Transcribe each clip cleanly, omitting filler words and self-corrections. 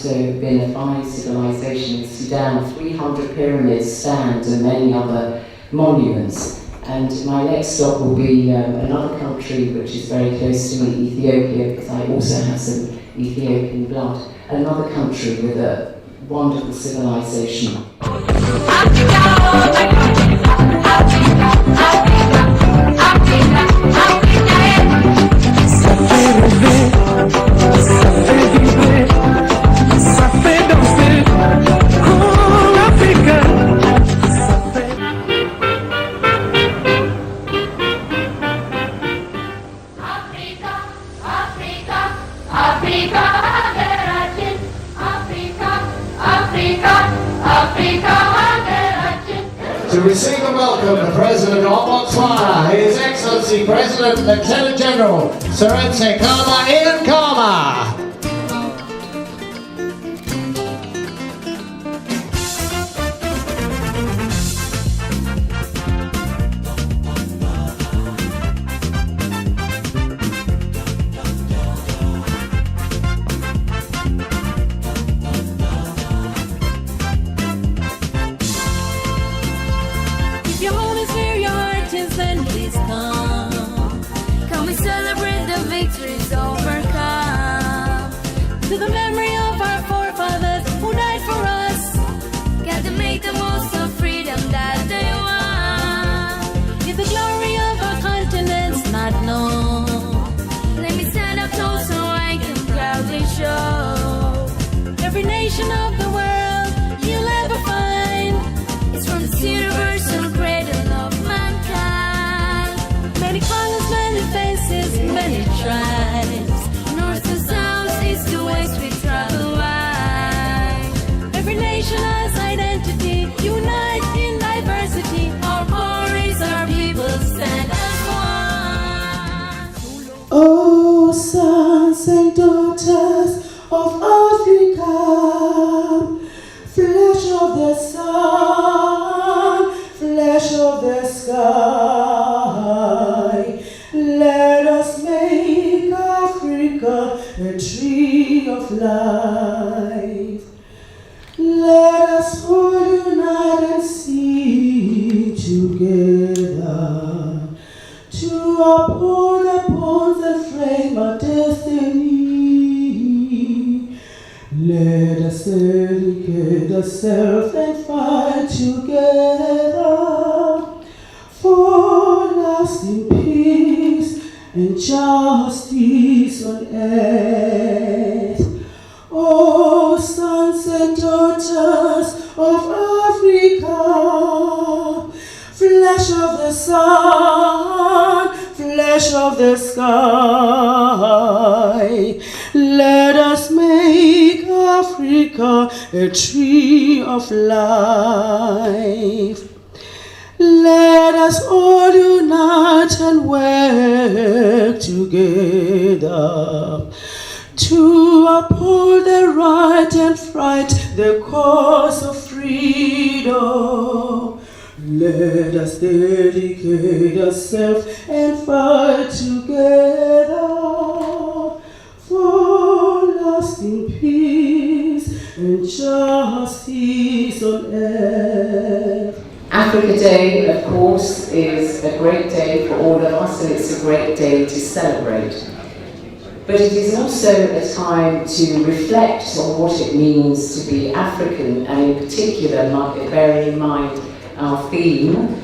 also been a fine civilization in Sudan. 300 pyramids stand and many other monuments. And my next stop will be another country which is very close to me, Ethiopia, because I also have some Ethiopian blood. Another country with a wonderful civilization. To receive and welcome the President of Botswana, His Excellency President Lieutenant General Seretse Khama Ian Khama. Then please come. Come we celebrate the victories overcome. To the memory of our forefathers who died for us. Got to make the most of freedom that they want. If the glory of our continent's not known, let me stand up close so I can proudly show. Every nation of the world you'll ever find is from this universal cradle of mankind. Many colors, many faces, many tribes. North to south, east to west, we travel wide. Every nation has identity, unite in diversity. Our glories, our people stand as one. Oh, sons and daughters of Africa, flesh of the sun, flesh of the sky, let us make Africa a tree of life. Let us all unite and sing together to uphold the bonds that frame our destiny. Let us dedicate ourselves and fight together for lasting peace and justice on earth. Oh, sons and daughters of Africa, flesh of the sun, flesh of the sky, let us make Africa a tree of life. Let us all unite and work together to uphold the right and fight the cause of freedom. Let us dedicate ourselves and fight together for lasting peace and justice on earth. Africa Day, of course, is a great day for all of us, and it's a great day to celebrate. But it is also a time to reflect on what it means to be African, and in particular, bearing in mind our theme,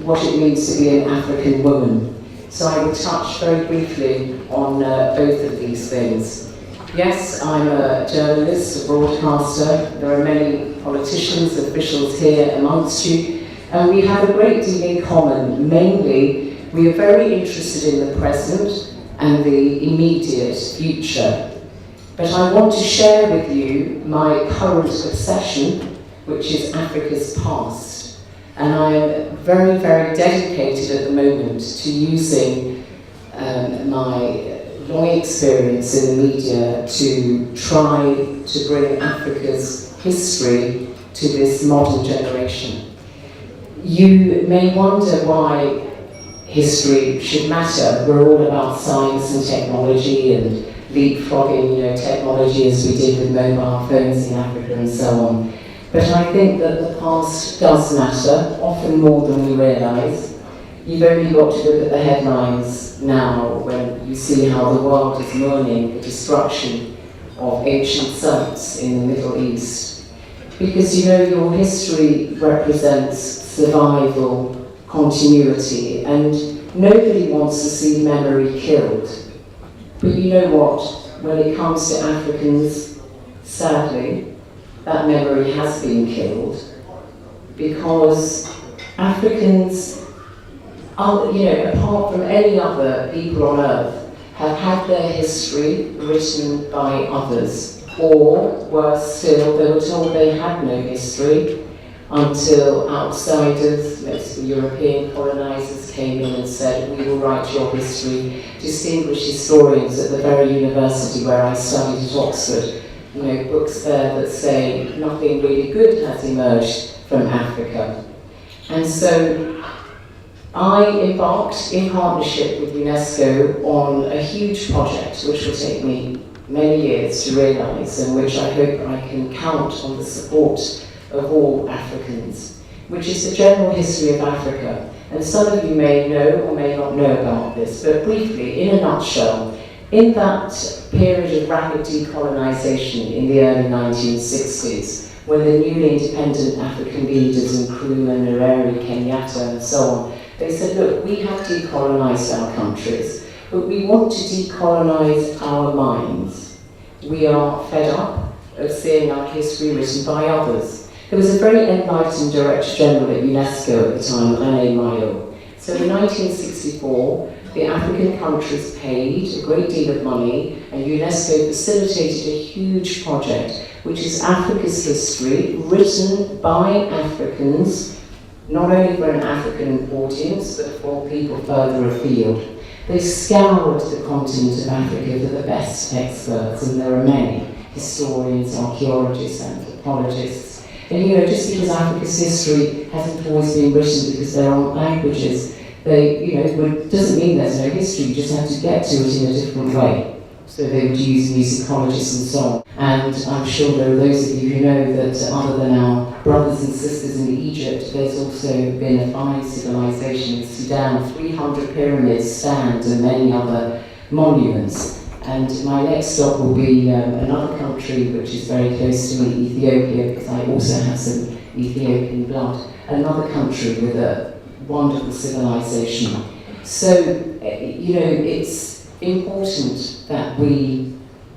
what it means to be an African woman. So I will touch very briefly on both of these things. Yes, I'm a journalist, a broadcaster. There are many politicians, officials here amongst you, and we have a great deal in common. Mainly, we are very interested in the present and the immediate future. But I want to share with you my current obsession, which is Africa's past. And I am very, very dedicated at the moment to using my long experience in the media to try to bring Africa's history to this modern generation. You may wonder why history should matter. We're all about science and technology and leapfrogging, technology as we did with mobile phones in Africa and so on. But I think that the past does matter, often more than we realise. You've only got to look at the headlines now when you see how the world is mourning the destruction of ancient sites in the Middle East. Because your history represents survival, continuity, and nobody wants to see memory killed. But you know what? When it comes to Africans, sadly, that memory has been killed, because Africans, apart from any other people on earth, have had their history written by others, or worse still, they were told they had no history until outsiders, mostly European colonisers, came in and said, "We will write your history." Distinguished historians at the very university where I studied at Oxford, books there that say nothing really good has emerged from Africa. And so I embarked in partnership with UNESCO on a huge project which will take me many years to realise, and which I hope I can count on the support of all Africans, which is the general history of Africa. And some of you may know or may not know about this, but briefly, in a nutshell, in that period of rapid decolonisation in the early 1960s, when the newly independent African leaders, Nkrumah, Nyerere, Kenyatta and so on, they said, look, we have decolonised our countries, but we want to decolonise our minds. We are fed up of seeing our history written by others. There was a very enlightened Director General at UNESCO at the time, René Maillot. So in 1964, the African countries paid a great deal of money, and UNESCO facilitated a huge project, which is Africa's history, written by Africans, not only for an African audience, but for people further afield. They scoured the continent of Africa for the best experts, and there are many historians, archaeologists, anthropologists. And just because Africa's history hasn't always been written because there aren't languages, doesn't mean there's no history, you just have to get to it in a different way. So they would use musicologists and so on. And I'm sure there are those of you who know that other than our brothers and sisters in Egypt, there's also been a fine civilization in Sudan. 300 pyramids stand and many other monuments. And my next stop will be another country which is very close to me, Ethiopia, because I also have some Ethiopian blood. Another country with a wonderful civilization. So, it's important that we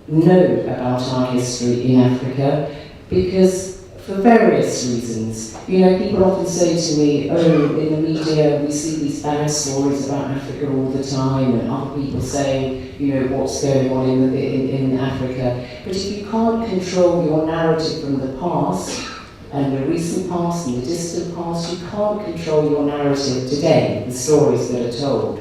know about our history in Africa, because for various reasons. People often say to me, oh, in the media we see these bad stories about Africa all the time, and other people saying, what's going on in Africa. But if you can't control your narrative from the past, and the recent past and the distant past, you can't control your narrative today, the stories that are told.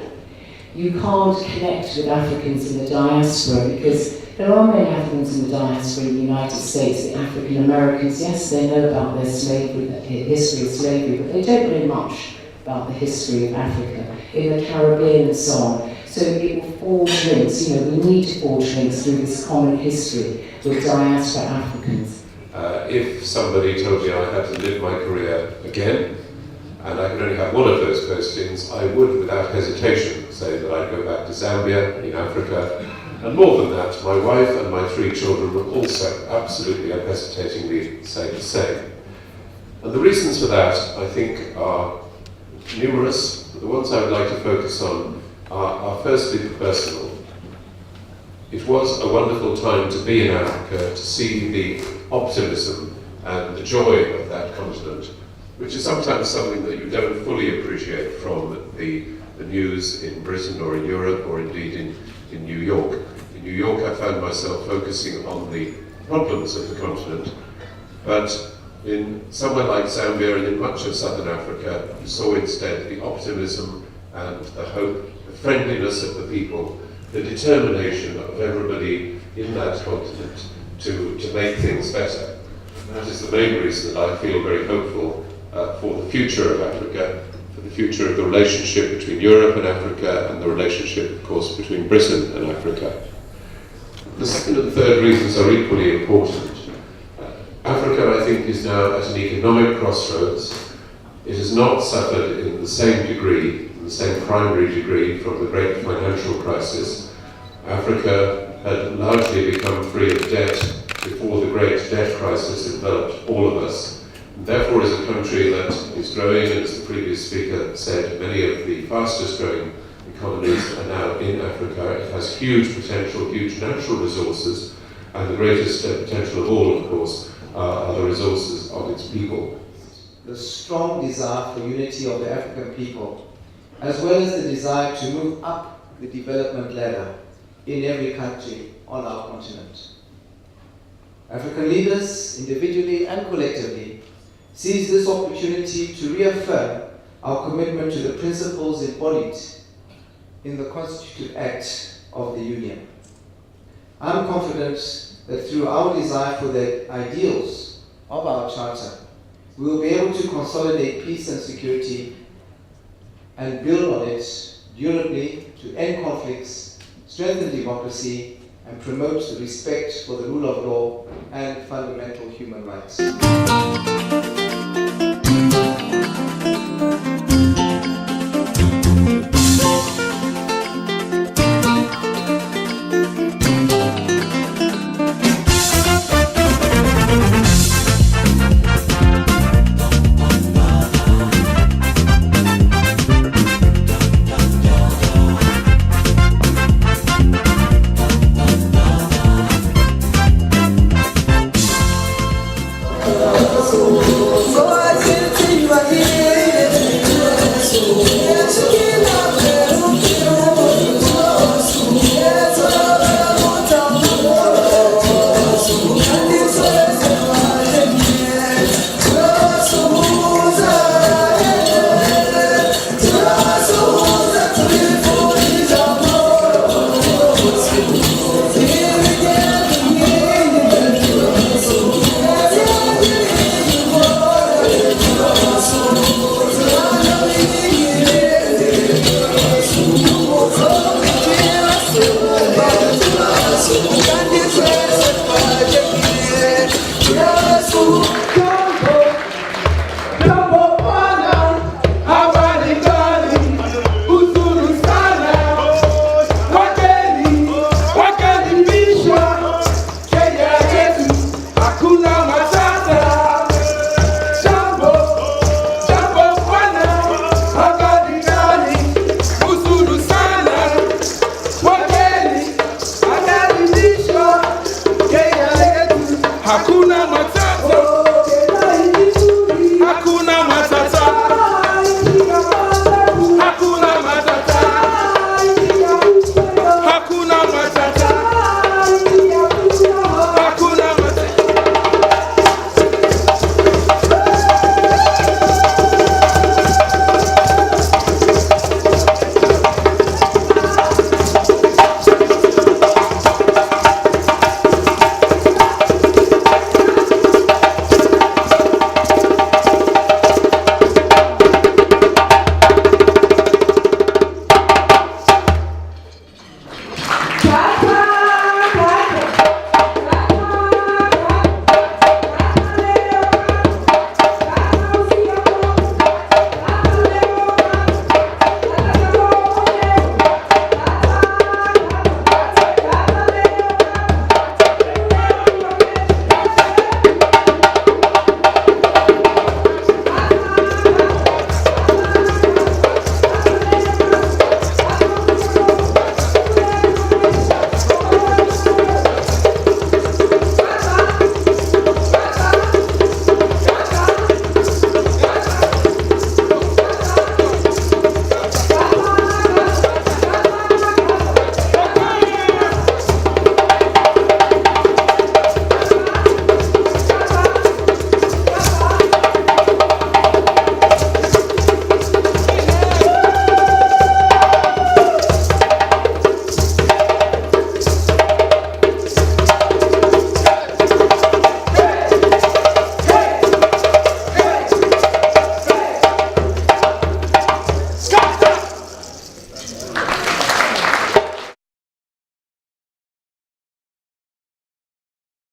You can't connect with Africans in the diaspora, because there are many Africans in the diaspora in the United States. The African Americans, yes, they know about their slavery, the history of slavery, but they don't know much about the history of Africa, in the Caribbean and so on. So it will forge links, we need to forge links through this common history with diaspora Africans. If somebody told me I had to live my career again, and I could only have one of those postings, I would, without hesitation, say that I'd go back to Zambia in Africa. And more than that, my wife and my 3 children would also absolutely unhesitatingly say the same. And the reasons for that, I think, are numerous. The ones I would like to focus on are firstly the personal. It was a wonderful time to be in Africa, to see the optimism and the joy of that continent, which is sometimes something that you don't fully appreciate from the news in Britain or in Europe or indeed in New York. In New York I found myself focusing on the problems of the continent, but in somewhere like Zambia and in much of southern Africa, you saw instead the optimism and the hope, the friendliness of the people, the determination of everybody in that continent to make things better. And that is the main reason that I feel very hopeful for the future of Africa, for the future of the relationship between Europe and Africa, and the relationship, of course, between Britain and Africa. The second and third reasons are equally important. Africa, I think, is now at an economic crossroads. It has not suffered in the same degree, in the same primary degree, from the great financial crisis. Africa had largely become free of debt before the great debt crisis enveloped all of us. And therefore, is a country that is growing, and as the previous speaker said, many of the fastest growing economies are now in Africa. It has huge potential, huge natural resources, and the greatest potential of all, of course, are the resources of its people. The strong desire for unity of the African people, as well as the desire to move up the development ladder in every country on our continent. African leaders, individually and collectively, seize this opportunity to reaffirm our commitment to the principles embodied in the Constitutive Act of the Union. I'm confident that through our desire for the ideals of our Charter, we will be able to consolidate peace and security and build on it durably to end conflicts, strengthen democracy, and promote the respect for the rule of law and fundamental human rights.